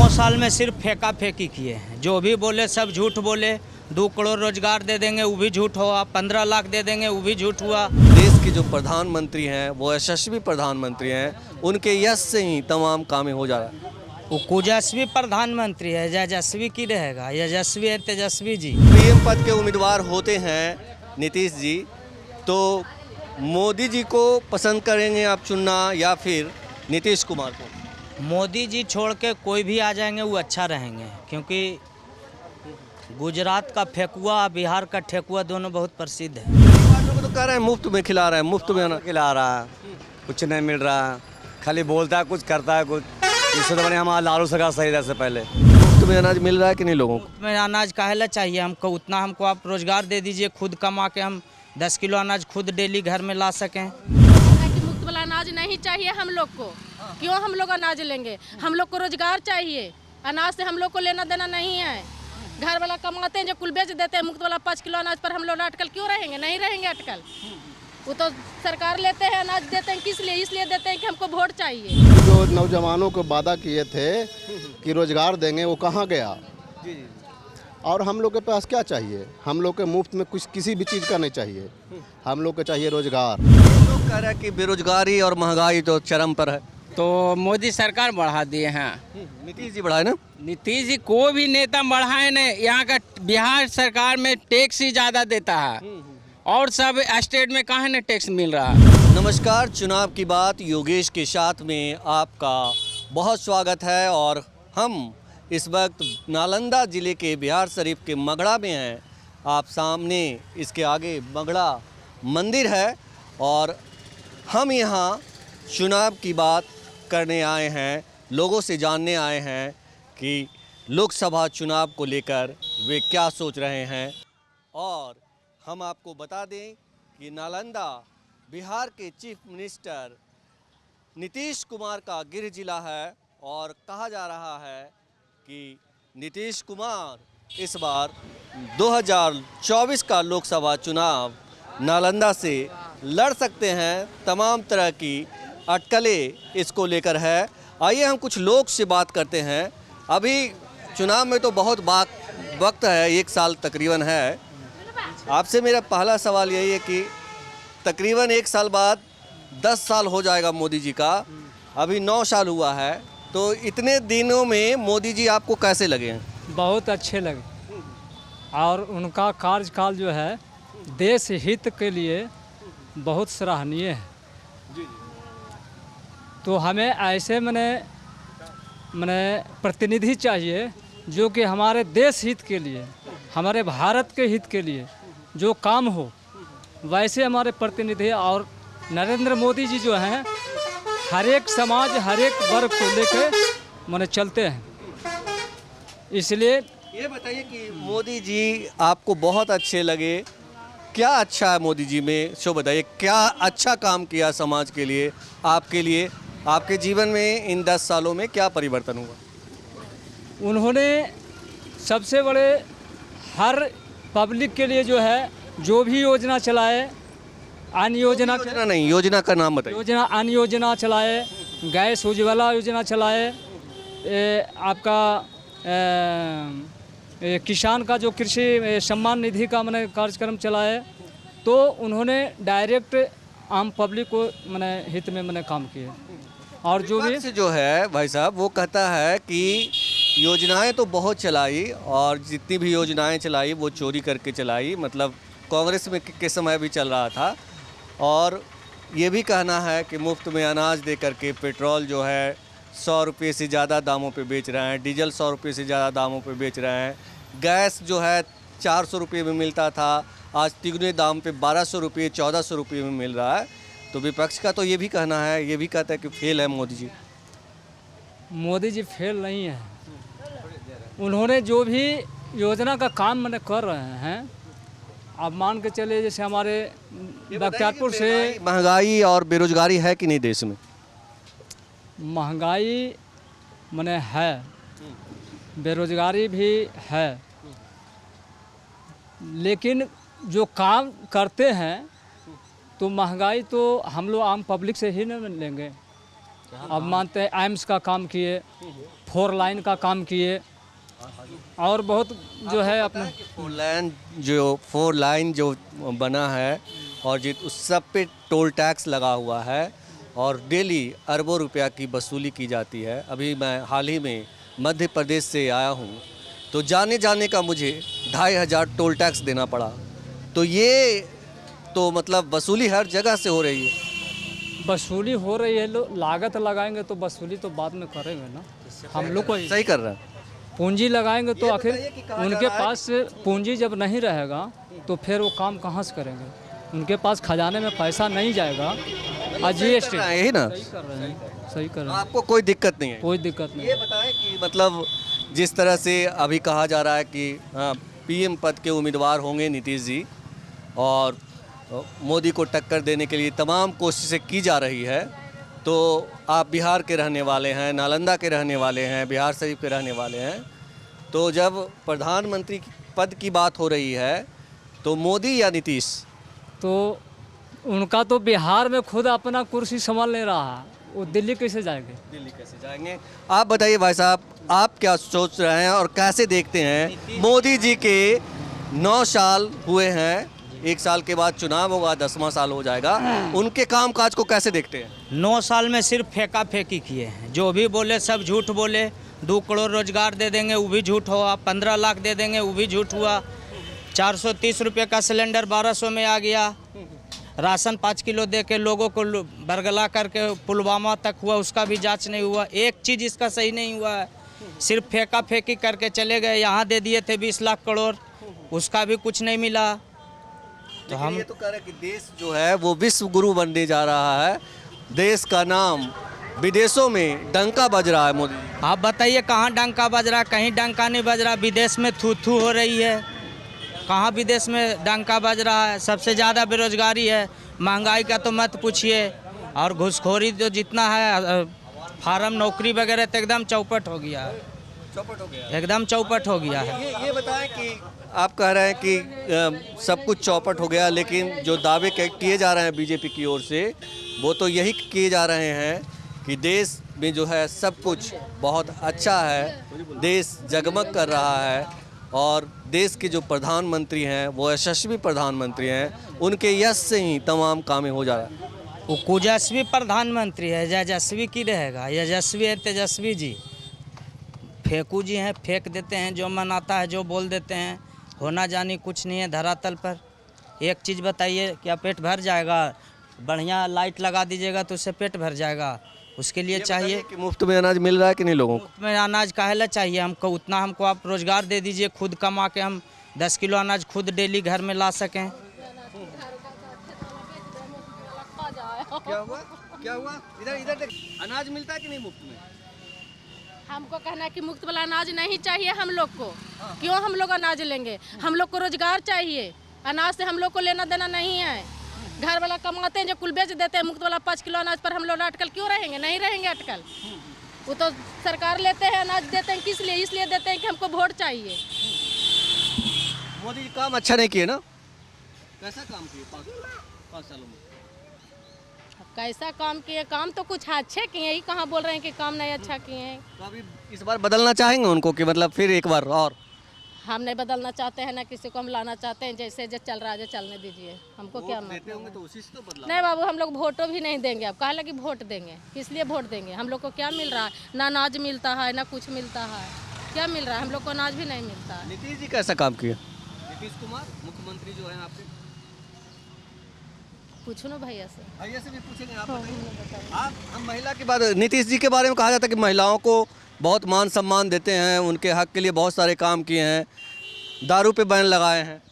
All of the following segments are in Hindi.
9 साल में सिर्फ फेंका फेंकी किए हैं। जो भी बोले सब झूठ बोले। 2 करोड़ रोजगार दे देंगे वो भी झूठ हुआ, 15 लाख दे देंगे वो भी झूठ हुआ। देश के जो प्रधानमंत्री हैं वो यशस्वी प्रधानमंत्री हैं, उनके यश से ही तमाम कामें हो जा रहा है। वो कुजस्वी प्रधानमंत्री है, यशस्वी की रहेगा। यशस्वी है तेजस्वी जी। पीएम पद के उम्मीदवार होते हैं नीतीश जी, तो मोदी जी को पसंद करेंगे आप चुनना या फिर नीतीश कुमार को? मोदी जी छोड़ के कोई भी आ जाएंगे वो अच्छा रहेंगे, क्योंकि गुजरात का ठेकुआ बिहार का ठेकुआ दोनों बहुत प्रसिद्ध है। लोग तो कह रहे हैं मुफ्त में खिला रहे हैं, मुफ्त में ना खिला रहा है, कुछ नहीं मिल रहा, खाली बोलता है कुछ करता है कुछ। इससे तो बने हमारा लालू सरकार सही था से पहले। मुफ्त में अनाज मिल रहा है कि नहीं लोगों को? में अनाज काहेला चाहिए हमको? उतना हमको आप रोजगार दे दीजिए, खुद कमा के हम 10 किलो अनाज खुद डेली घर में ला सकें। मुफ्त वाला अनाज नहीं चाहिए हम लोग को। क्यों हम लोग अनाज लेंगे? हम लोग को रोजगार चाहिए, अनाज से हम लोग को लेना देना नहीं है। घर वाला कमाते हैं जो कुल बेच देते हैं। मुफ्त वाला 5 किलो अनाज पर हम लोग अटकल क्यों रहेंगे? नहीं रहेंगे अटकल। वो तो सरकार लेते हैं, अनाज देते हैं, किस लिए? इसलिए देते हैं कि हमको वोट चाहिए। जो नौजवानों को वादा किए थे कि रोजगार देंगे, वो कहाँ गया? और हम लोग के पास क्या चाहिए? हम लोग के मुफ्त में कुछ किसी भी चीज़ का नहीं चाहिए, हम लोग को चाहिए रोजगार। लोग कह रहे हैं कि बेरोजगारी और महंगाई तो चरम पर है। तो मोदी सरकार बढ़ा दिए हैं। नीतीश जी बढ़ाए ना? नीतीश जी को भी नेता बढ़ाए ने। यहाँ का बिहार सरकार में टैक्स ही ज़्यादा देता है और सब स्टेट में कहाँ न टैक्स मिल रहा है। नमस्कार, चुनाव की बात योगेश के साथ में आपका बहुत स्वागत है। और हम इस वक्त नालंदा ज़िले के बिहार शरीफ के मगड़ा में हैं। आप सामने इसके आगे मगड़ा मंदिर है और हम यहाँ चुनाव की बात करने आए हैं, लोगों से जानने आए हैं कि लोकसभा चुनाव को लेकर वे क्या सोच रहे हैं। और हम आपको बता दें कि नालंदा बिहार के चीफ मिनिस्टर नीतीश कुमार का गृह जिला है और कहा जा रहा है कि नीतीश कुमार इस बार 2024 का लोकसभा चुनाव नालंदा से लड़ सकते हैं। तमाम तरह की अटकलें इसको लेकर है। आइए हम कुछ लोग से बात करते हैं। अभी चुनाव में तो बहुत वक्त है, 1 साल तकरीबन है। आपसे मेरा पहला सवाल यही है कि तकरीबन 1 साल बाद 10 साल हो जाएगा मोदी जी का, अभी 9 साल हुआ है, तो इतने दिनों में मोदी जी आपको कैसे लगे हैं? बहुत अच्छे लगे और उनका कार्यकाल जो है देश हित के लिए बहुत सराहनीय है। तो हमें ऐसे मने प्रतिनिधि चाहिए जो कि हमारे देश हित के लिए, हमारे भारत के हित के लिए जो काम हो, वैसे हमारे प्रतिनिधि। और नरेंद्र मोदी जी जो हैं हर एक समाज, हर एक वर्ग को लेकर चलते हैं। इसलिए ये बताइए कि मोदी जी आपको बहुत अच्छे लगे, क्या अच्छा है मोदी जी में? सो बताइए क्या अच्छा काम किया समाज के लिए, आपके लिए, आपके जीवन में इन 10 सालों में क्या परिवर्तन हुआ? उन्होंने सबसे बड़े हर पब्लिक के लिए जो है जो भी योजना चलाए, अन्य योजना नहीं, योजना का नाम बताइए। योजना अन्य योजना चलाए, गैस उज्ज्वला योजना चलाए, आपका किसान का जो कृषि सम्मान निधि का कार्यक्रम चलाए। तो उन्होंने डायरेक्ट आम पब्लिक को हित में काम किए। और जो भी जो है भाई साहब वो कहता है कि योजनाएं तो बहुत चलाई और जितनी भी योजनाएं चलाई वो चोरी करके चलाई, मतलब कांग्रेस में के समय भी चल रहा था। और ये भी कहना है कि मुफ्त में अनाज दे करके पेट्रोल जो है 100 रुपये से ज़्यादा दामों पे बेच रहे हैं, डीजल 100 रुपये से ज़्यादा दामों पे बेच रहे हैं, गैस जो है 400 रुपये में मिलता था, आज तिगुने दाम पे 1200 रुपये 1400 रुपये में मिल रहा है। तो विपक्ष का तो ये भी कहना है, ये भी कहता है कि फेल है मोदी जी। मोदी जी फेल नहीं है। उन्होंने जो भी योजना का काम कर रहे हैं, अब मान के चले जैसे हमारे बख्तियारपुर से महंगाई और बेरोजगारी है कि नहीं देश में? महंगाई है, बेरोजगारी भी है, लेकिन जो काम करते हैं तो महंगाई तो हम लोग आम पब्लिक से ही नहीं लेंगे। अब मानते हैं एम्स का काम किए, 4 लाइन का काम किए और बहुत जो है अपना फोर लाइन जो बना है और उस सब पे टोल टैक्स लगा हुआ है और डेली अरबों रुपया की वसूली की जाती है। अभी मैं हाल ही में मध्य प्रदेश से आया हूँ तो जाने का मुझे 2500 टोल टैक्स देना पड़ा। तो ये तो मतलब वसूली हर जगह से हो रही है। वसूली हो रही है, लागत लगाएंगे तो वसूली तो बाद में करेंगे ना। हम लोग को सही कर रहा है। पूंजी लगाएंगे तो आखिर उनके पास पूंजी जब नहीं रहेगा तो फिर वो काम कहाँ से करेंगे। उनके पास खजाने में पैसा नहीं जाएगा। जीएसटी यही ना सही कर रहे हैं, सही कर रहे हैं, आपको कोई दिक्कत नहीं है? कोई दिक्कत नहीं। ये बताएं कि मतलब जिस तरह से अभी कहा जा रहा है कि पीएम पद के उम्मीदवार होंगे नीतीश जी और मोदी को टक्कर देने के लिए तमाम कोशिशें की जा रही है। तो आप बिहार के रहने वाले हैं, नालंदा के रहने वाले हैं, बिहार शरीफ के रहने वाले हैं, तो जब प्रधानमंत्री पद की बात हो रही है तो मोदी या नीतीश? तो उनका तो बिहार में खुद अपना कुर्सी संभाल नहीं रहा है, वो दिल्ली कैसे जाएंगे? दिल्ली कैसे जाएंगे? आप बताइए भाई साहब, आप क्या सोच रहे हैं और कैसे देखते हैं मोदी जी के 9 साल हुए हैं, 1 साल के बाद चुनाव होगा, 10वां साल हो जाएगा, उनके कामकाज को कैसे देखते हैं? 9 साल में सिर्फ फेंका फेंकी किए हैं। जो भी बोले सब झूठ बोले। 2 करोड़ रोजगार दे देंगे वो भी झूठ हुआ, 15 लाख दे देंगे वो भी झूठ हुआ, 430 रुपये का सिलेंडर 1200 में आ गया, राशन 5 किलो दे के लोगों को बरगला करके पुलवामा तक हुआ, उसका भी जांच नहीं हुआ। एक चीज़ इसका सही नहीं हुआ है, सिर्फ फेंका फेंकी करके चले गए। यहाँ दे दिए थे 20 लाख करोड़, उसका भी कुछ नहीं मिला। तो हम ये तो कह रहे हैं कि देश जो है वो विश्व गुरु बनने जा रहा है, देश का नाम विदेशों में डंका बज रहा है। मोदी आप बताइए कहाँ डंका बज रहा है? कहीं डंका नहीं बज रहा। विदेश में थू थू हो रही है, कहाँ विदेश में डंका बज रहा है? सबसे ज़्यादा बेरोजगारी है, महंगाई का तो मत पूछिए, और घूसखोरी जो जितना है, फार्म नौकरी वगैरह तो एकदम चौपट हो गया है, एकदम चौपट हो गया है। ये बताएं कि आप कह रहे हैं कि सब कुछ चौपट हो गया, लेकिन जो दावे किए जा रहे हैं बीजेपी की ओर से वो तो यही किए जा रहे हैं कि देश में जो है सब कुछ बहुत अच्छा है, देश जगमग कर रहा है और देश के जो प्रधानमंत्री हैं वो यशस्वी प्रधानमंत्री हैं, उनके यश से ही तमाम कामें हो जा रहा है। वो कुजस्वी प्रधानमंत्री है, यशस्वी की रहेगा? यशस्वी है तेजस्वी जी, फेंकू जी हैं, फेंक देते हैं, जो मन आता है जो बोल देते हैं, होना जानी कुछ नहीं है धरातल पर। एक चीज़ बताइए, क्या पेट भर जाएगा? बढ़िया लाइट लगा दीजिएगा तो उससे पेट भर जाएगा। उसके लिए चाहिए कि मुफ्त में अनाज मिल रहा है कि नहीं लोगों को? मुफ्त में अनाज काहेला चाहिए हमको? उतना हमको आप रोजगार दे दीजिए, खुद कमा के हम 10 किलो अनाज खुद डेली घर में ला सकें। क्या हुआ? क्या हुआ? इधर देख, अनाज मिलता है कि नहीं मुफ्त में? हमको कहना है कि मुफ्त वाला अनाज नहीं चाहिए हम लोग को। क्यों हम लोग अनाज लेंगे? हम लोग को रोजगार चाहिए, अनाज से हम लोग को लेना देना नहीं है। घर वाला कमाते हैं जो कुल बेच देते हैं, मुफ्त वाला 5 किलो अनाज पर हम लोग अटकल क्यों रहेंगे? नहीं रहेंगे अटकल। वो तो सरकार लेते हैं, अनाज देते हैं, किस लिए? इसलिए देते हैं कि हमको वोट चाहिए। मोदी जी काम अच्छा नहीं किए ना? कैसा काम किए 5 सालों में? कैसा काम किए? काम तो कुछ अच्छे किए, यही कहाँ बोल रहे हैं कि काम नहीं अच्छा किए हैं। तो अभी इस बार बदलना चाहेंगे उनको कि मतलब फिर एक बार और? हम नहीं बदलना चाहते हैं ना किसी को हम लाना चाहते हैं, जैसे जो चल रहा है जो चलने दीजिए, हमको क्या देते होंगे तो उसी से तो बदलाव। नहीं बाबू, हम लोग वोटो भी नहीं देंगे। अब कहा लगी वोट देंगे, किस लिए वोट देंगे? हम लोग को क्या मिल रहा है? ना अनाज मिलता है ना कुछ मिलता है, क्या मिल रहा है? हम लोग को अनाज भी नहीं मिलता है। नीतीश जी कैसा काम किया? नीतीश कुमार मुख्यमंत्री जो है आपके, पूछो ना भैया से। भैया से भी पूछेंगे। आप बताइए। आप हम महिला के बाद नीतीश जी के बारे में कहा जाता है कि महिलाओं को बहुत मान सम्मान देते हैं, उनके हक के लिए बहुत सारे काम किए हैं, दारू पे बैन लगाए हैं,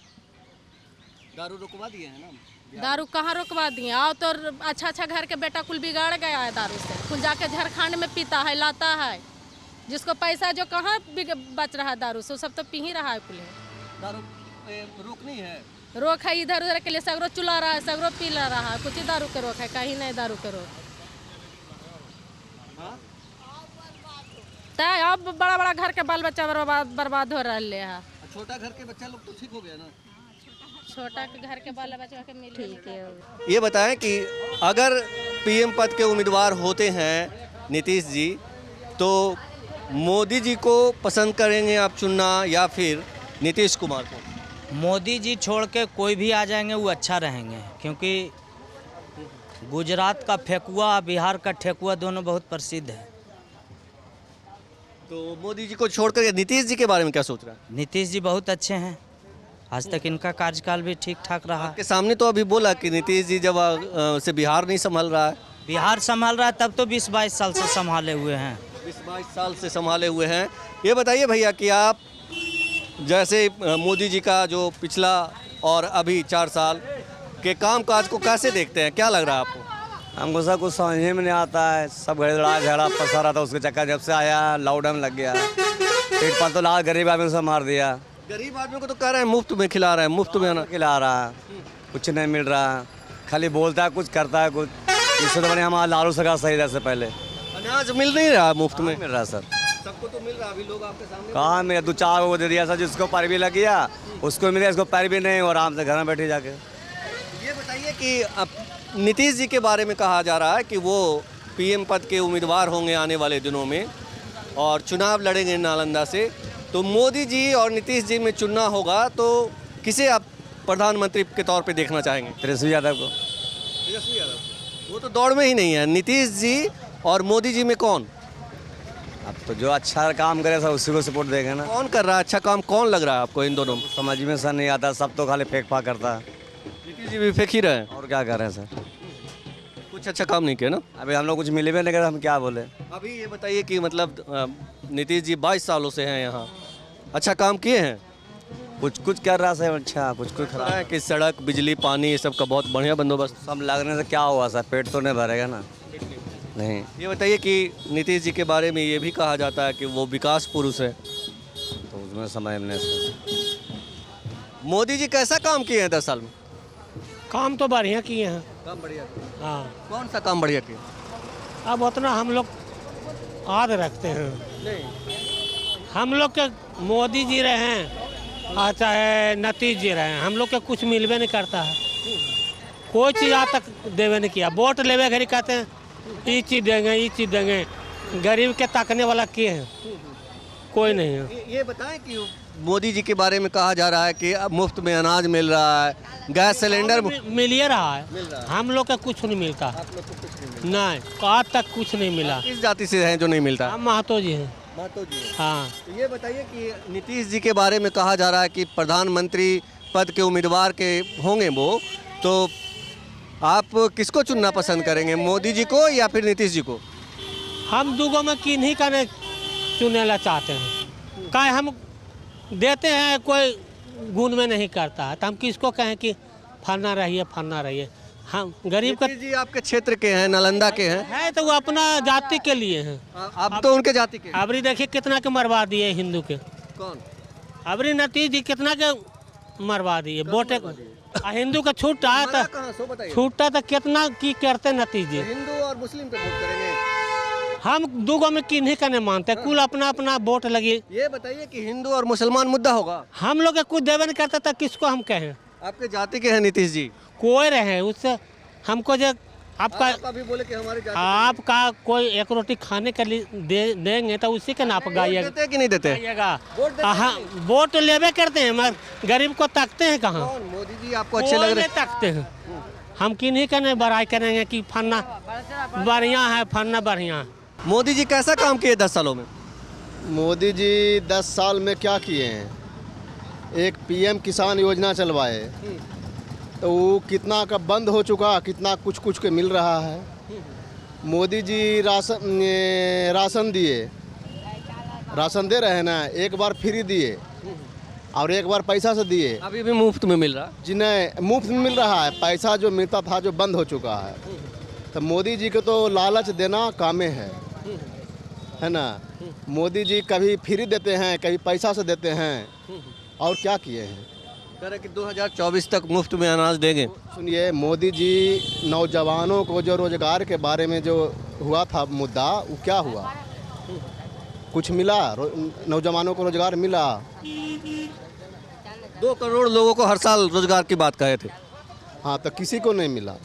दारू रुकवा दिए हैं ना? दारू कहाँ रुकवा दिए? आओ तो अच्छा घर के बेटा कुल बिगाड़ गया है दारू से, कुल जाके झारखंड में पीता है, लाता है, जिसको पैसा जो कहाँ बच रहा है दारू से, सब तो पी ही रहा है कुल। दारू रोकनी है, रोक है इधर उधर के लिए, सगरो चुला रहा है, सगरो पी ला रहा है, कुछ ही दारू के रोक है, कहीं नहीं दारू के रोक। तय अब बड़ा घर के बाल बच्चा बर्बाद हो रहा है। छोटा घर के बच्चा लोग तो ठीक हो गया ना? छोटा के घर के बाल बच्चा के मिल ठीक है। ये बताएं कि अगर पीएम पद के उम्मीदवार होते हैं नीतीश जी तो मोदी जी को पसंद करेंगे आप चुनना या फिर नीतीश कुमार को? मोदी जी छोड़ के कोई भी आ जाएंगे वो अच्छा रहेंगे, क्योंकि गुजरात का फेकुआ बिहार का ठेकुआ दोनों बहुत प्रसिद्ध है। तो मोदी जी को छोड़कर नीतीश जी के बारे में क्या सोच रहा है? नीतीश जी बहुत अच्छे हैं, आज तक इनका कार्यकाल भी ठीक ठाक रहा। आपके सामने तो अभी बोला कि नीतीश जी जब से बिहार नहीं संभाल रहा है। बिहार संभाल रहा है तब तो 20-22 साल से संभाले हुए हैं। 20-22 साल से संभाले हुए हैं। ये बताइए भैया कि आप जैसे मोदी जी का जो पिछला और अभी 4 साल के कामकाज को कैसे देखते हैं, क्या लग रहा है आपको? हमको सब कुछ समझ में नहीं आता है, सब लड़ाई झगड़ा फंसा रहा था, उसके चक्कर जब से आया लॉकडाउन लग गया, पेट पर तो लाल गरीब आदमी से मार दिया। गरीब आदमी को तो कह रहे हैं मुफ्त में खिला रहे हैं, मुफ्त में अनाज खिला रहा, कुछ नहीं मिल रहा, खाली बोलता है कुछ करता है कुछ। इससे तो बढ़िया हमारा लालू सरकार सही था, से पहले अनाज मिल नहीं रहा मुफ्त में। मिल रहा सर, सबको तो मिल रहा, अभी लोग आपके सामने। कहाँ मेरा 2-4 को दे दिया सर, जिसको पैर भी लग गया उसको मिल गया, इसको पैर भी नहीं, और आराम से घर में बैठे जाके। ये बताइए कि अब नीतीश जी के बारे में कहा जा रहा है कि वो पीएम पद के उम्मीदवार होंगे आने वाले दिनों में और चुनाव लड़ेंगे नालंदा से। तो मोदी जी और नीतीश जी में चुनना होगा तो किसे आप प्रधानमंत्री के तौर पे देखना चाहेंगे? तेजस्वी यादव को। तेजस्वी यादव वो तो दौड़ में ही नहीं है। नीतीश जी और मोदी जी में कौन? अब तो जो अच्छा काम करे सर उसी को सपोर्ट देंगे ना। कौन कर रहा है अच्छा काम? कौन लग रहा है आपको इन दोनों में? समझ में सर नहीं आता, सब तो खाली फेंक फाक करता है। नीतीश जी भी फेंक ही रहे हैं। और क्या कर रहे हैं सर, कुछ अच्छा काम नहीं किया ना। अभी हम लोग कुछ मिले भी नहीं करे, हम क्या बोले। अभी ये बताइए कि मतलब नीतीश जी 22 सालों से हैं यहाँ, अच्छा काम किए हैं? कुछ कुछ कर रहा सर अच्छा, कुछ कुछ खराब खराब। है कि सड़क बिजली पानी ये सब का बहुत बढ़िया बंदोबस्त। सब लगने से क्या हुआ सर, पेट तो नहीं भरेगा ना। नहीं, ये बताइए कि नीतीश जी के बारे में ये भी कहा जाता है कि वो विकास पुरुष है, तो उसमें समझ में सर। मोदी जी कैसा काम किए हैं 10 साल में? काम तो बढ़िया किए हैं। काम बढ़िया। हाँ, कौन सा काम बढ़िया किया? अब उतना हम लोग याद रखते हैं। नहीं, हम लोग के मोदी जी रहे हैं और चाहे नीतीश जी रहे हैं, हम लोग के कुछ मिलवे नहीं करता है। कोई चीज़ आज तक देवे नहीं किया। वोट लेवे घड़ी कहते हैं ये चीज़ देंगे, ये चीज़ देंगे। गरीब के ताकने वाला के हैं? कोई नहीं है। ये बताएं कि मोदी जी के बारे में कहा जा रहा है कि अब मुफ्त में अनाज मिल रहा है, गैस सिलेंडर मिल ही रहा है। हम लोग का कुछ नहीं मिलता। नहीं, आज तक कुछ नहीं मिला। किस जाति से हैं जो नहीं मिलता? हम महतो जी हैं। महतो जी। हाँ, तो ये बताइए कि नीतीश जी के बारे में कहा जा रहा है कि प्रधानमंत्री पद के उम्मीदवार के होंगे वो, तो आप किसको चुनना पसंद करेंगे, मोदी जी को या फिर नीतीश जी को? हम दूगों में किन्हीं का नहीं चुने ला चाहते हैं। काहे हम देते हैं, कोई गुण में नहीं करता है, तो हम किसको कहें कि फलना रहिए। हम गरीब का नीतीश जी आपके क्षेत्र के हैं, नालंदा के हैं। है तो वो अपना जाति के लिए हैं। आप तो उनके जाति के हैं। अबरी देखिए कितना के मरवा दिए हिंदू के। कौन? अबरी नीतीश जी कितना के मरवा दिए वोटे। हिंदू का छूटा हमारा तो कहाँ सो बताइए। छूटा तो कितना की करते नीतीश जी। हिंदू और मुस्लिम पे वोट करेंगे। हम दूगों में किन्हीं का नहीं मानते, कुल अपना अपना वोट लगी। ये बताइए कि हिंदू और मुसलमान मुद्दा होगा। हम लोग के कुछ देवे नहीं करता था, किसको हम कहें? आपके जाति के हैं नीतीश जी। कोई रहे उससे हमको जो आपका आप अभी बोले कि हमारे जाति आपका कोई एक रोटी खाने के लिए देंगे तो उसी के नाप गाइएगा। देते हैं कि नहीं देते? वोट वोट लेवे करते हैं, मगर गरीब को ताकते हैं कहाँ? कौन? मोदी जी आपको अच्छे लग रहे हैं? ताकते हैं। हम किन्हीं का नहीं बड़ाई करेंगे कि फन्ना बढ़िया है, फन्ना बढ़िया है। मोदी जी कैसा काम किए 10 सालों में? मोदी जी 10 साल में क्या किए हैं? एक पीएम किसान योजना चलवाए, तो वो कितना का बंद हो चुका, कितना कुछ के मिल रहा है। मोदी जी राशन दिए, राशन दे रहे हैं ना, एक बार फ्री दिए और एक बार पैसा से दिए। अभी भी मुफ्त में मिल रहा। जिन्हें मुफ्त में मिल रहा है, पैसा जो मिलता था जो बंद हो चुका है। तो मोदी जी को तो लालच देना कामे है ना। मोदी जी कभी फ्री देते हैं, कभी पैसा से देते हैं, और क्या किए हैं? कह रहे कि 2024 तक मुफ्त में अनाज देंगे। सुनिए, मोदी जी नौजवानों को जो रोजगार के बारे में जो हुआ था मुद्दा, वो क्या हुआ? कुछ मिला? नौजवानों को रोजगार मिला? 2 करोड़ लोगों को हर साल रोजगार की बात कहे थे। हाँ, तो किसी को नहीं मिला।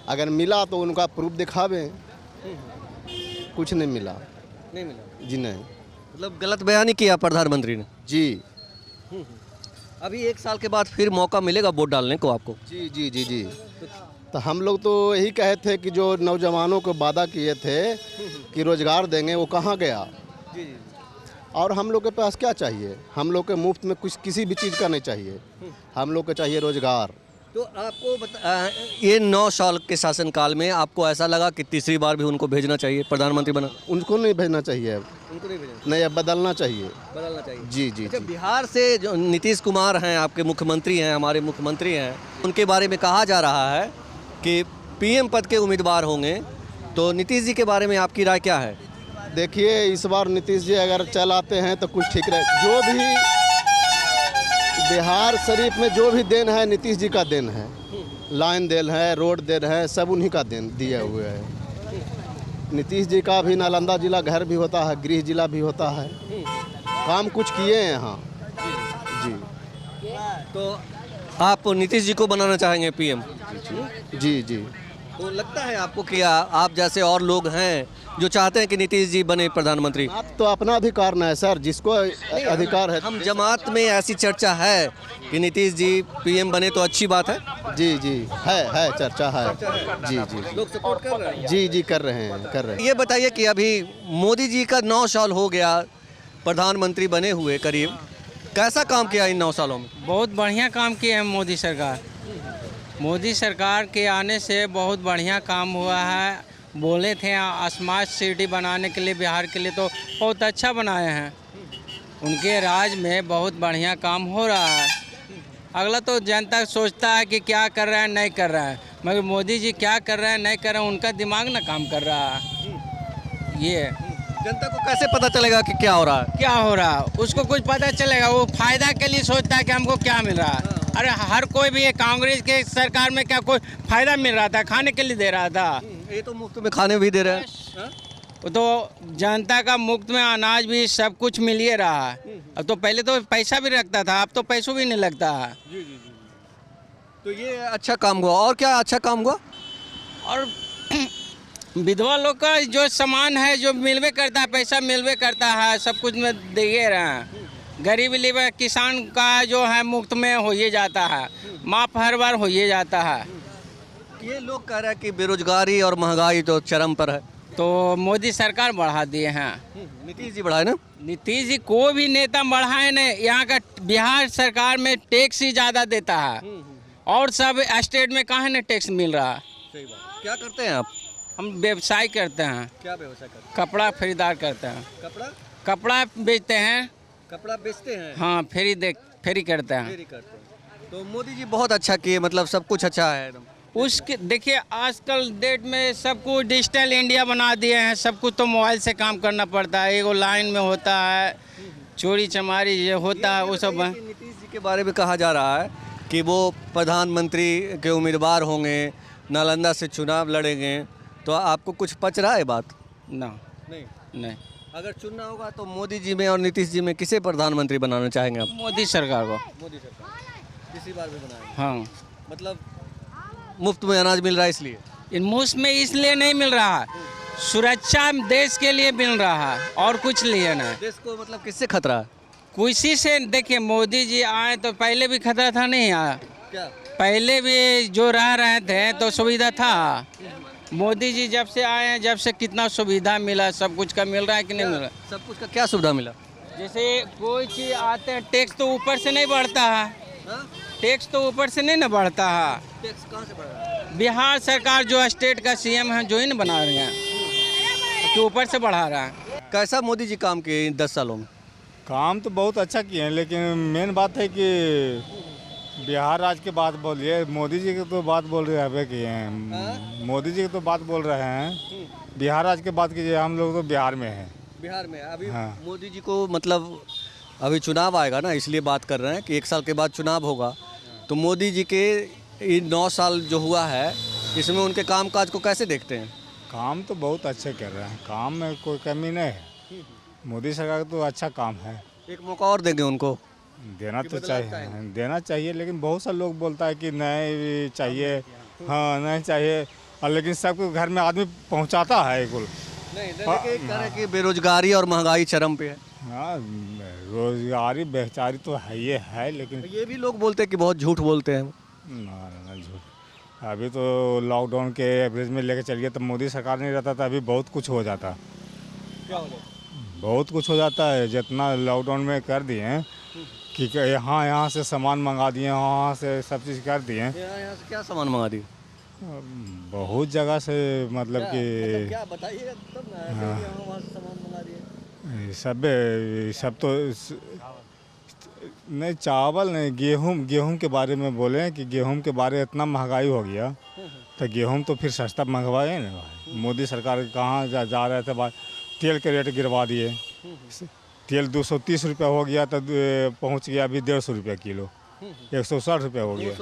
अगर मिला तो उनका प्रूफ दिखावे। कुछ नहीं मिला। नहीं मिला। जी नहीं। मतलब गलत बयानी किया प्रधानमंत्री ने। जी अभी 1 साल के बाद फिर मौका मिलेगा वोट डालने को आपको। जी जी जी जी। तो हम लोग तो यही कहे थे कि जो नौजवानों को वादा किए थे कि रोजगार देंगे, वो कहाँ गया। जी जी। और हम लोग के पास क्या चाहिए, हम लोग के मुफ्त में कुछ किसी भी चीज़ का नहीं चाहिए, हम लोग को चाहिए रोजगार। तो आपको ये 9 साल के शासनकाल में आपको ऐसा लगा कि तीसरी बार भी उनको भेजना चाहिए, प्रधानमंत्री बना? उनको नहीं भेजना चाहिए अब, उनको नहीं भेजना, नहीं अब बदलना चाहिए। बदलना चाहिए। जी जी अच्छा, जी। बिहार से जो नीतीश कुमार हैं, आपके मुख्यमंत्री हैं, हमारे मुख्यमंत्री हैं, उनके बारे में कहा जा रहा है कि पीएम पद के उम्मीदवार होंगे। तो नीतीश जी के बारे में आपकी राय क्या है? देखिए इस बार नीतीश जी अगर चल आते हैं तो कुछ ठीक रहे। जो भी बिहार शरीफ में जो भी देन है नीतीश जी का देन है, लाइन देन है, रोड देन है, सब उन्हीं का देन दिए हुए है। नीतीश जी का भी नालंदा जिला घर भी होता है, गृह जिला भी होता है, काम कुछ किए हैं यहाँ। जी तो आप नीतीश जी को बनाना चाहेंगे पीएम? जी जी। तो लगता है आपको कि आप जैसे और लोग हैं जो चाहते हैं कि नीतीश जी बने प्रधानमंत्री? आप तो अपना अधिकार न है सर, जिसको अधिकार है। हम जमात में ऐसी चर्चा है कि नीतीश जी पीएम बने तो अच्छी बात है। जी जी है चर्चा है। जी जी लोग सपोर्ट कर रहे हैं। जी जी कर रहे हैं। ये बताइए कि अभी मोदी जी का 9 साल हो गया प्रधानमंत्री बने हुए करीब, कैसा काम किया इन 9 सालों में? बहुत बढ़िया काम किए हैं मोदी सरकार। मोदी सरकार के आने से बहुत बढ़िया काम हुआ है। बोले थे स्मार्ट सिटी बनाने के लिए बिहार के लिए, तो बहुत अच्छा बनाए हैं। उनके राज में बहुत बढ़िया काम हो रहा है। अगला तो जनता सोचता है कि क्या कर रहा है नहीं कर रहा है, मगर मोदी जी क्या कर रहे हैं नहीं कर रहे हैं, उनका दिमाग ना काम कर रहा है। ये जनता को कैसे पता चलेगा कि क्या हो रहा है? क्या हो रहा है उसको कुछ पता चलेगा? वो फायदा के लिए सोचता है कि हमको क्या मिल रहा है। अरे हर कोई भी कांग्रेस के सरकार में क्या कोई फायदा मिल रहा था? खाने के लिए दे रहा था। ये तो मुफ्त में खाने भी दे रहे हैं। वो तो जनता का मुफ्त में अनाज भी सब कुछ मिल ही रहा है। अब तो पहले तो पैसा भी रखता था, अब तो पैसों भी नहीं लगता है। तो ये अच्छा काम हुआ। और क्या अच्छा काम हुआ? और विधवा लोग का जो सामान है जो मिलवे करता है, पैसा मिलवे करता है, सब कुछ में दे रहे हैं। गरीब लेबर किसान का जो है मुफ्त में हो ही जाता है, माफ हर बार हो ही जाता है। ये लोग कह रहे हैं कि बेरोजगारी और महंगाई तो चरम पर है। तो मोदी सरकार बढ़ा दिए हैं। नीतीश जी बढ़ाए ना? नीतीश जी कोई भी नेता बढ़ाए नहीं। यहाँ का बिहार सरकार में टैक्स ही ज़्यादा देता है, और सब स्टेट में कहाँ ना टैक्स मिल रहा है। सही बात। क्या करते हैं आप? हम व्यवसाय करते हैं। क्या व्यवसाय करते हैं? कपड़ा खरीदार करते हैं। कपड़ा बेचते हैं। कपड़ा बेचते हैं। हाँ, फेरी करते हैं। फेरी करते हैं। तो मोदी जी बहुत अच्छा किए, मतलब सब कुछ अच्छा है एकदम। उसके देखिए आजकल डेट में सब कुछ डिजिटल इंडिया बना दिए हैं। सब कुछ तो मोबाइल से काम करना पड़ता है। एगो लाइन में होता है, चोरी चमारी ये होता है, वो सब। नीतीश जी के बारे में कहा जा रहा है कि वो प्रधानमंत्री के उम्मीदवार होंगे, नालंदा से चुनाव लड़ेंगे। तो आपको कुछ पच रहा है बात? ना, नहीं। अगर चुनना होगा तो मोदी जी में और नीतीश जी में किसे प्रधानमंत्री बनाना चाहेंगे आप? मोदी सरकार को। मोदी सरकार इसी बार भी बनाएंगे। हाँ, मतलब मुफ्त में अनाज मिल रहा है इसलिए? इन मुफ्त में इसलिए नहीं मिल रहा है, सुरक्षा देश के लिए मिल रहा है, और कुछ लिए ना। देश को मतलब किससे खतरा है? किसी से। देखिए मोदी जी आए तो पहले भी खतरा था, नहीं आया? क्या पहले भी जो रह रहे थे तो सुविधा था। मोदी जी जब से आए हैं, जब से कितना सुविधा मिला, सब कुछ का मिल रहा है कि नहीं मिल रहा? सब कुछ का क्या सुविधा मिला? जैसे कोई चीज़ आते हैं, टैक्स तो ऊपर से नहीं बढ़ता है। टैक्स तो ऊपर से नहीं ना बढ़ता है। टैक्स कहाँ से बढ़ रहा है? बिहार सरकार जो स्टेट का सीएम है, जो ही नहीं बना रहे हैं, तो ऊपर से बढ़ा रहा है। कैसा मोदी जी काम किए इन 10 सालों में? काम तो बहुत अच्छा किए हैं, लेकिन मेन बात है कि बिहार राज्य की बात बोलिए, मोदी जी की तो बात बोल रहे हैं। मोदी जी की तो बात बोल रहे हैं, बिहार राज्य की बात कीजिए। हम लोग तो बिहार में हैं। बिहार में अभी हाँ। मोदी जी को मतलब अभी चुनाव आएगा ना, इसलिए बात कर रहे हैं कि 1 साल के बाद चुनाव होगा। तो मोदी जी के 9 साल जो हुआ है, इसमें उनके कामकाज को कैसे देखते हैं? काम तो बहुत अच्छे कर रहे हैं, काम में कोई कमी नहीं है। मोदी सरकार का तो अच्छा काम है। एक मौका और देंगे उनको? देना तो चाहिए, लेकिन बहुत सारे लोग बोलता है कि नहीं चाहिए, हाँ नहीं चाहिए, और लेकिन सबको घर में आदमी पहुंचाता है। कुल नहीं देखिए कह रहे कि बेरोजगारी और महंगाई चरम पे है। हाँ, रोजगारी बेचारी तो है ये है, लेकिन ये भी लोग बोलते हैं कि बहुत झूठ बोलते हैं। ना झूठ। अभी तो लॉकडाउन के एवरेज में लेके चलिए, तब मोदी सरकार नहीं रहता था अभी बहुत कुछ हो जाता। क्या हो जाता? बहुत कुछ हो जाता है, जितना लॉकडाउन में कर दिए हैं कि यहाँ से सामान मंगा दिए, वहाँ से सब चीज़ कर दिए हैं। यहाँ से क्या सामान मंगा दिए? बहुत जगह से, मतलब कि क्या बताइए तब ना, ऐसे ही यहाँ वहाँ से सामान मंगा दिए। सब तो नहीं, चावल नहीं, गेहूं के बारे में बोले हैं कि गेहूं के बारे इतना महंगाई हो गया, तो गेहूं तो फिर सस्ता मंगवाए ना भाई। मोदी सरकार कहाँ जा रहे थे भाई, तेल के रेट गिरवा दिए। तेल 230 रुपये हो गया तो पहुंच गया अभी 150 रुपये किलो, 160 रुपये हो गया।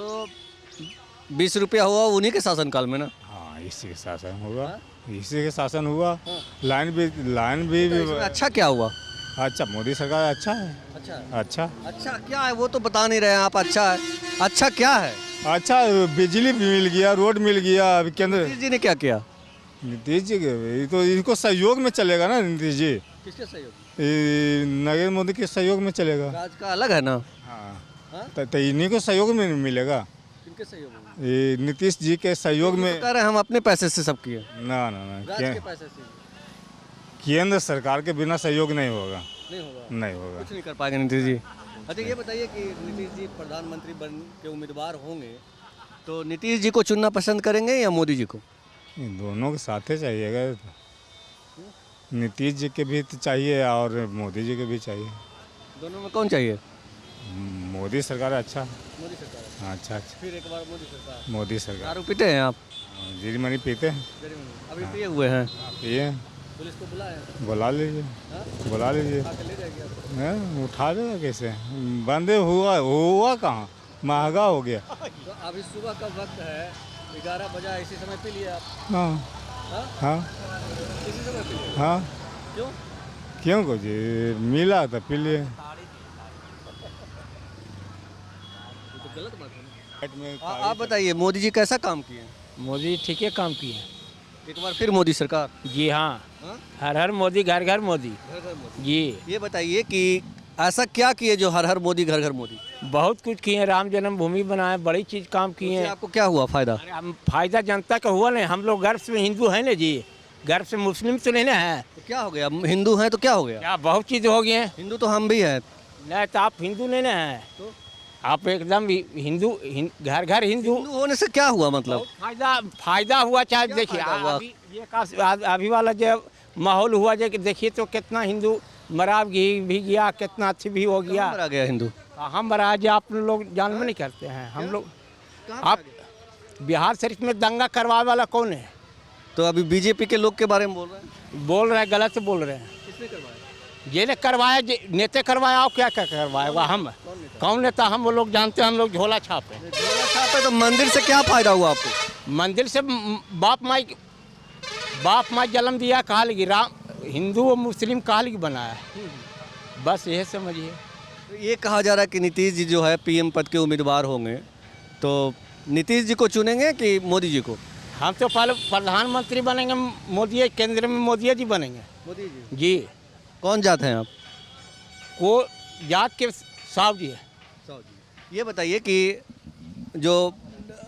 20 रुपया हुआ उन्हीं के शासनकाल में ना। हाँ, इसी के शासन हुआ, इसी के शासन हुआ। लाइन भी इसमें अच्छा क्या हुआ? अच्छा, मोदी सरकार अच्छा है। अच्छा क्या है वो तो बता नहीं रहे हैं आप। अच्छा है, अच्छा क्या है? अच्छा, बिजली भी मिल गया, रोड मिल गया। अभी केंद्र नीतीश जी ने क्या किया? नीतीश जी के तो इनको सहयोग में चलेगा ना। नीतीश जी किसके सहयोग? नरेंद्र मोदी के सहयोग में चलेगा। राज का अलग है ना। हाँ, तो इन्हीं को सहयोग में मिलेगा। किनके सहयोग में? ये नीतीश जी के सहयोग में। कह रहे हैं हम अपने पैसे से सब किए। ना राज के पैसे से केंद्र सरकार के बिना सहयोग नहीं होगा। नहीं होगा, कुछ नहीं कर पाएंगे नीतीश जी। अच्छा ये बताइए कि नीतीश जी प्रधानमंत्री बन के उम्मीदवार होंगे तो नीतीश जी को चुनना पसंद करेंगे या मोदी जी को? दोनों के साथ ही चाहिएगा। नीतीश जी के भी तो चाहिए और मोदी जी के भी चाहिए। दोनों में कौन चाहिए? मोदी सरकार अच्छा। मोदी सरकार। हाँ, अच्छा। फिर एक बार मोदी सरकार। मोदी सरकार। दारू पीते हैं आप? जीरी मनी पीते हैं। अभी पिए हुए हैं? पिए। पुलिस को बुलाया? बुला लीजिए, बुला लीजिए। ले जाएगी उठा देगा कैसे? बंदे हुआ कहाँ, महंगा हो गया। तो अभी सुबह का वक्त है, 11 बजा, इसी समय पी लिए आप? हाँ, इसी समय पी लिए? हाँ। क्यों को जी, मिला तो पी लिए। तो गलत बात है ना। आप बताइए मोदी जी कैसा काम किए? मोदी ठीक है काम किए। एक बार फिर मोदी सरकार? जी हाँ, हर हर मोदी घर घर मोदी। जी। ये बताइए कि ऐसा क्या किए जो हर हर मोदी घर घर मोदी? बहुत कुछ किए, राम जन्मभूमि बनाए, बड़ी चीज काम किए हैं। आपको क्या हुआ फायदा? फायदा जनता का हुआ नहीं। हम लोग गर्व से हिंदू हैं ना जी, गर्व से मुस्लिम तो नहीं ना है। तो क्या हो गया, हिंदू हैं तो क्या हो गया? क्या बहुत चीज हो गई है। हिंदू तो हम भी हैं। नहीं तो आप हिंदू नहीं ना है, तो आप एकदम हिंदू, घर घर हिंदू। हिंदू होने से क्या हुआ मतलब? फायदा हुआ। चाहे देखिए अभी वाला जो माहौल हुआ जो देखिए तो कितना हिंदू मरा भी गया, कितना अच्छी भी हो गया। मरा गया हिंदू? हम मराज आप लोग जानव नहीं करते हैं। हम लोग आप बिहार शरीफ में दंगा करवाने वाला कौन है? तो अभी बीजेपी के लोग के बारे में बोल रहे हैं। गलत बोल रहे हैं। किसने करवाया? ये ने करवाया, नेता करवाया। और क्या क्या करवाएगा? हम कौन नेता? हम वो लोग जानते हैं। हम लोग झोला छापे। झोला छापे तो मंदिर से क्या फायदा हुआ आपको? मंदिर से बाप माई जन्म दिया, कहा लगी राम, हिंदू और मुस्लिम कहा लगी बनाया। बस यही समझिए। ये कहा जा रहा है कि नीतीश जी जो है पीएम पद के उम्मीदवार होंगे, तो नीतीश जी को चुनेंगे कि मोदी जी को? हम तो पहले प्रधानमंत्री बनेंगे मोदी, केंद्र में मोदी जी बनेंगे। मोदी जी? जी। कौन जात हैं आप? को जात के साहब जी है। ये बताइए कि जो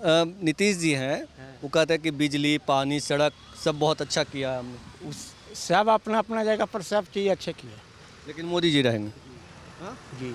नीतीश जी हैं वो कहते हैं कि बिजली, पानी, सड़क सब बहुत अच्छा किया है हमने। सब अपना अपना जगह पर सब चीज़ अच्छे किए, लेकिन मोदी जी रहेंगे। जी।